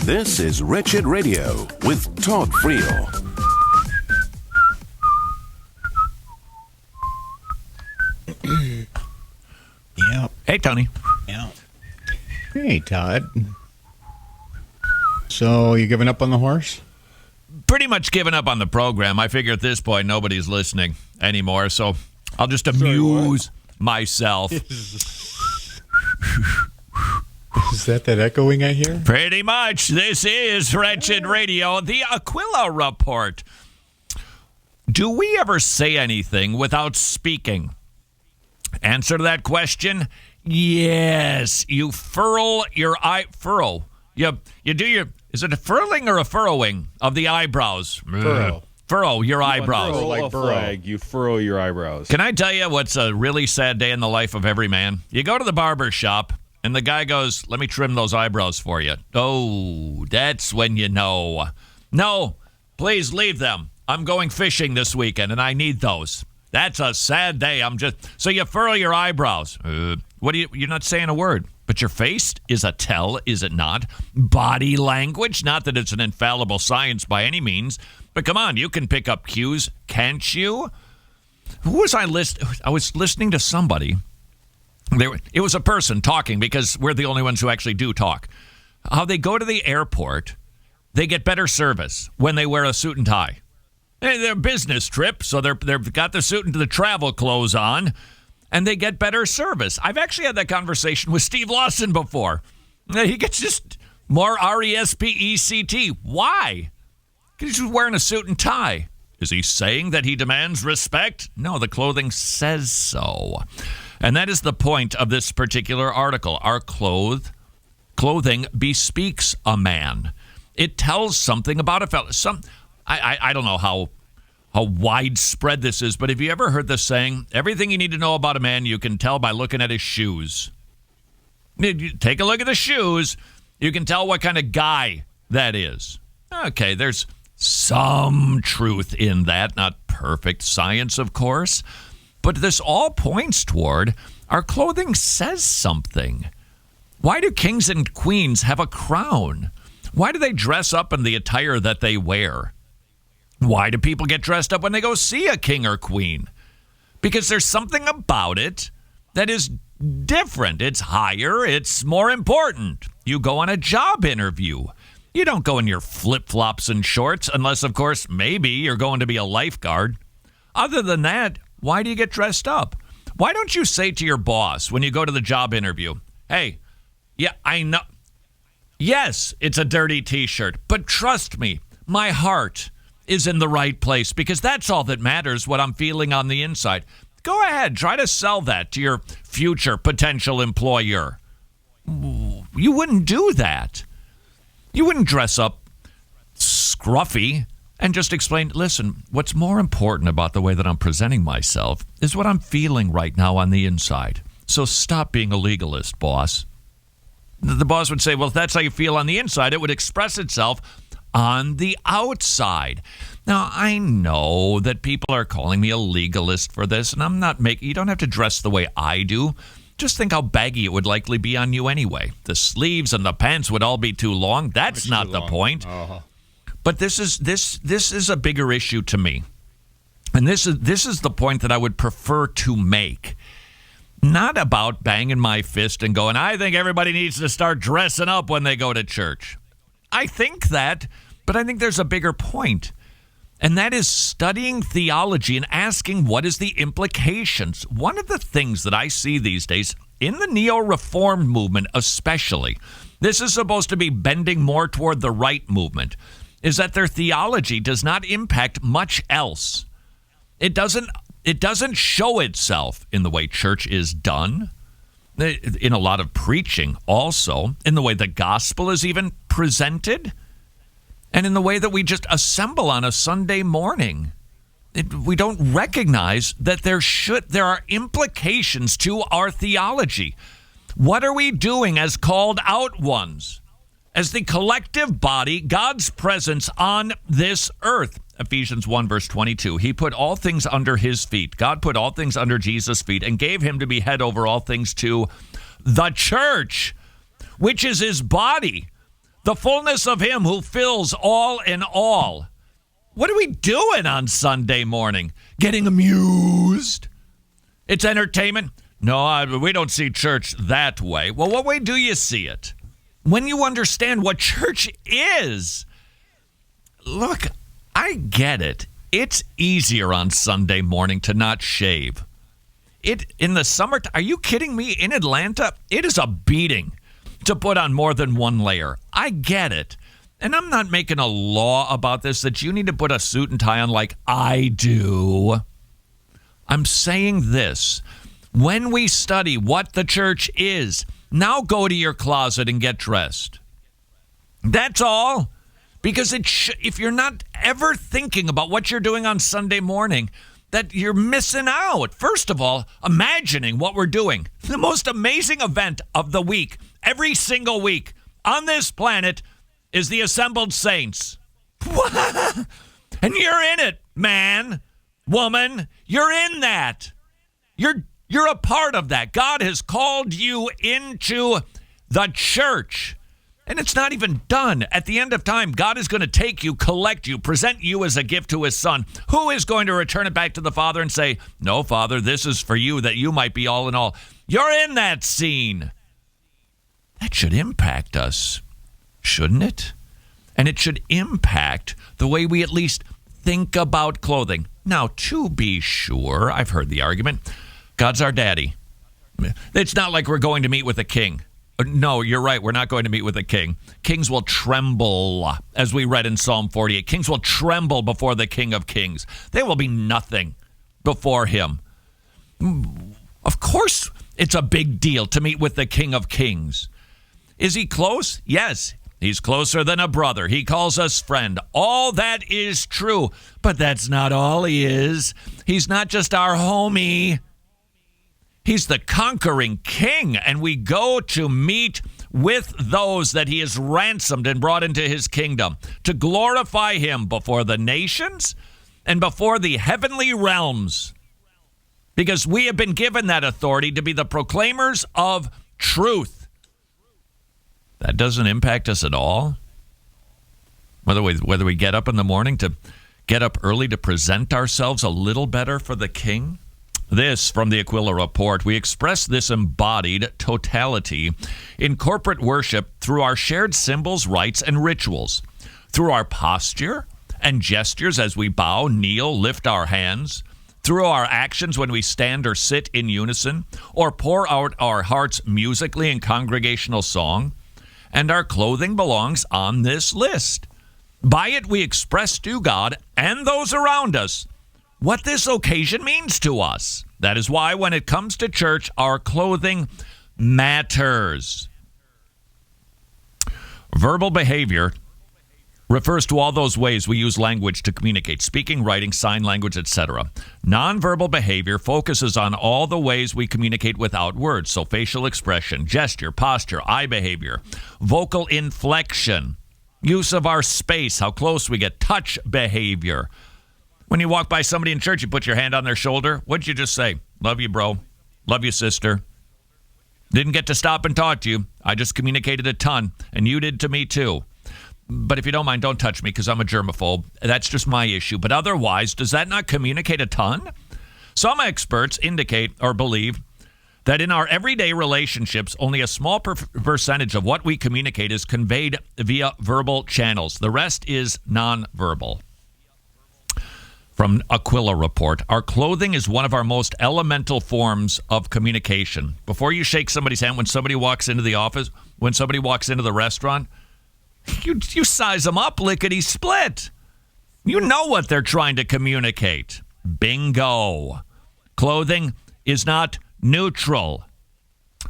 This is Wretched Radio with Todd Friel. Yeah. Hey, Tony. Yeah. Hey, Todd. So, you giving up on the horse? Pretty much given up on the program. I figure at this point nobody's listening anymore, so I'll just amuse myself. Is that echoing I hear? Pretty much. This is Wretched Radio, the Aquila Report. Do we ever say anything without speaking? Answer to that question, yes. You furl your furrow. You do your, is it a furling or a furrowing of the eyebrows? Furrow your eyebrows. Furrow like flag, you furrow your eyebrows. Can I tell you what's a really sad day in the life of every man? You go to the barber shop, and the guy goes, let me trim those eyebrows for you. Oh, that's when you know. No, please leave them. I'm going fishing this weekend, and I need those. That's a sad day. So you furrow your eyebrows. You're not saying a word. But your face is a tell, is it not? Body language, not that it's an infallible science by any means, but come on, you can pick up cues, can't you? I was listening to somebody. It was a person talking, because we're the only ones who actually do talk. How they go to the airport, they get better service when they wear a suit and tie. They're a business trip, so they've got the suit and the travel clothes on, and they get better service. I've actually had that conversation with Steve Lawson before. He gets just more respect. Why? Because he's wearing a suit and tie. Is he saying that he demands respect? No, the clothing says so. And that is the point of this particular article. Our clothing bespeaks a man. It tells something about a fellow. I don't know how widespread this is, but have you ever heard the saying, everything you need to know about a man you can tell by looking at his shoes? You take a look at the shoes, you can tell what kind of guy that is. Okay, there's some truth in that, not perfect science, of course, but this all points toward our clothing says something. Why do kings and queens have a crown? Why do they dress up in the attire that they wear? Why do people get dressed up when they go see a king or queen? Because there's something about it that is different. It's higher. It's more important. You go on a job interview. You don't go in your flip-flops and shorts unless, of course, maybe you're going to be a lifeguard. Other than that, why do you get dressed up? Why don't you say to your boss when you go to the job interview, hey, yeah, I know. Yes, it's a dirty T-shirt, but trust me, my heart is in the right place, because that's all that matters, what I'm feeling on the inside. Go ahead, try to sell that to your future potential employer. You wouldn't do that. You wouldn't dress up scruffy and just explain, listen, what's more important about the way that I'm presenting myself is what I'm feeling right now on the inside. So stop being a legalist, boss. The boss would say, well, if that's how you feel on the inside, it would express itself on the outside. Now, I know that people are calling me a legalist for this, and I'm not you don't have to dress the way I do. Just think how baggy it would likely be on you anyway. The sleeves and the pants would all be too long. That's not the point. Uh-huh. But this is a bigger issue to me. And this is the point that I would prefer to make. Not about banging my fist and going, I think everybody needs to start dressing up when they go to church. I think that, but I think there's a bigger point, and that is studying theology and asking what is the implications. One of the things that I see these days in the neo-reformed movement especially, this is supposed to be bending more toward the right movement, is that their theology does not impact much else. It doesn't show itself in the way church is done, in a lot of preaching also, in the way the gospel is even presented, and in the way that we just assemble on a Sunday morning. We don't recognize that there are implications to our theology. What are we doing as called out ones? As the collective body, God's presence on this earth. Ephesians 1, verse 22. He put all things under his feet. God put all things under Jesus' feet and gave him to be head over all things to the church, which is his body, The fullness of him who fills all in all. What are we doing on Sunday morning? Getting amused? It's entertainment? No, we don't see church that way. Well, what way do you see it? When you understand what church is. Look, I get it. It's easier on Sunday morning to not shave. In the summer, are you kidding me? In Atlanta, it is a beating to put on more than one layer. I get it. And I'm not making a law about this that you need to put a suit and tie on like I do. I'm saying this. When we study what the church is, now go to your closet and get dressed. That's all. Because if you're not ever thinking about what you're doing on Sunday morning, that you're missing out. First of all, imagining what we're doing. The most amazing event of the week, every single week on this planet, is the assembled saints. And you're in it, man, woman. You're in that. You're a part of that. God has called you into the church. And it's not even done. At the end of time, God is going to take you, collect you, present you as a gift to his son, who is going to return it back to the Father and say, no, Father, this is for you, that you might be all in all. You're in that scene. That should impact us, shouldn't it? And it should impact the way we at least think about clothing. Now, to be sure, I've heard the argument, God's our daddy. It's not like we're going to meet with a king. No, you're right. We're not going to meet with a king. Kings will tremble, as we read in Psalm 48. Kings will tremble before the King of Kings. They will be nothing before him. Of course, it's a big deal to meet with the King of Kings. Is he close? Yes. He's closer than a brother. He calls us friend. All that is true. But that's not all he is. He's not just our homie. He's the conquering king, and we go to meet with those that he has ransomed and brought into his kingdom to glorify him before the nations and before the heavenly realms, because we have been given that authority to be the proclaimers of truth. That doesn't impact us at all. Whether we get up in the morning to get up early to present ourselves a little better for the king. This from the Aquila Report. We express this embodied totality in corporate worship through our shared symbols, rites, and rituals, through our posture and gestures as we bow, kneel, lift our hands, through our actions when we stand or sit in unison, or pour out our hearts musically in congregational song, and our clothing belongs on this list. By it, we express to God and those around us what this occasion means to us. That is why when it comes to church, our clothing matters. Verbal behavior refers to all those ways we use language to communicate, speaking, writing, sign language, etc. Nonverbal behavior focuses on all the ways we communicate without words, so facial expression, gesture, posture, eye behavior, vocal inflection, use of our space, how close we get, touch behavior. When you walk by somebody in church, you put your hand on their shoulder. What'd you just say? Love you, bro. Love you, sister. Didn't get to stop and talk to you. I just communicated a ton, and you did to me too. But if you don't mind, don't touch me because I'm a germaphobe. That's just my issue. But otherwise, does that not communicate a ton? Some experts indicate or believe that in our everyday relationships, only a small percentage of what we communicate is conveyed via verbal channels. The rest is nonverbal. From Aquila Report, our clothing is one of our most elemental forms of communication. Before you shake somebody's hand, when somebody walks into the office, when somebody walks into the restaurant, you size them up lickety-split. You know what they're trying to communicate. Bingo. Clothing is not neutral.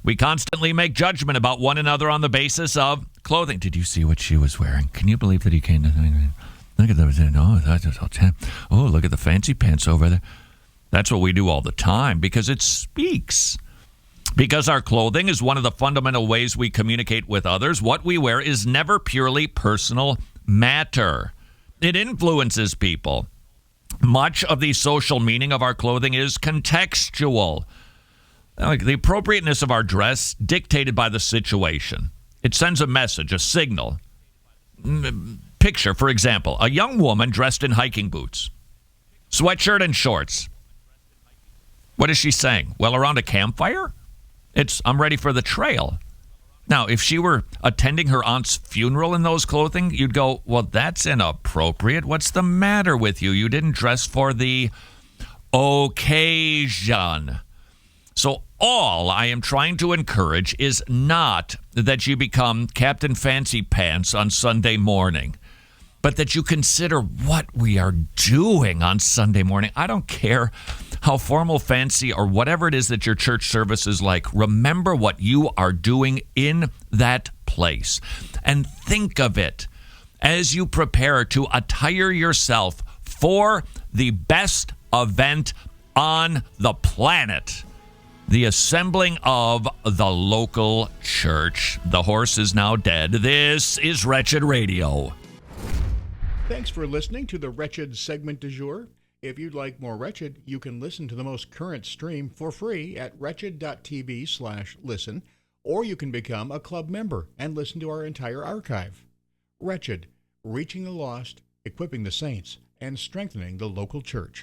We constantly make judgment about one another on the basis of clothing. Did you see what she was wearing? Can you believe that he came to... Look at those. Oh, look at the fancy pants over there. That's what we do all the time because it speaks. Because our clothing is one of the fundamental ways we communicate with others, what we wear is never purely personal matter. It influences people. Much of the social meaning of our clothing is contextual. Like the appropriateness of our dress dictated by the situation. It sends a message, a signal. Picture, for example, a young woman dressed in hiking boots, sweatshirt and shorts. What is she saying? Well, around a campfire? I'm ready for the trail. Now, if she were attending her aunt's funeral in those clothing, you'd go, well, that's inappropriate. What's the matter with you? You didn't dress for the occasion. So all I am trying to encourage is not that you become Captain Fancy Pants on Sunday morning, but that you consider what we are doing on Sunday morning. I don't care how formal, fancy, or whatever it is that your church service is like. Remember what you are doing in that place. And think of it as you prepare to attire yourself for the best event on the planet. The assembling of the local church. The horse is now dead. This is Wretched Radio. Thanks for listening to the Wretched segment du jour. If you'd like more Wretched, you can listen to the most current stream for free at wretched.tv/listen, or you can become a club member and listen to our entire archive. Wretched, reaching the lost, equipping the saints, and strengthening the local church.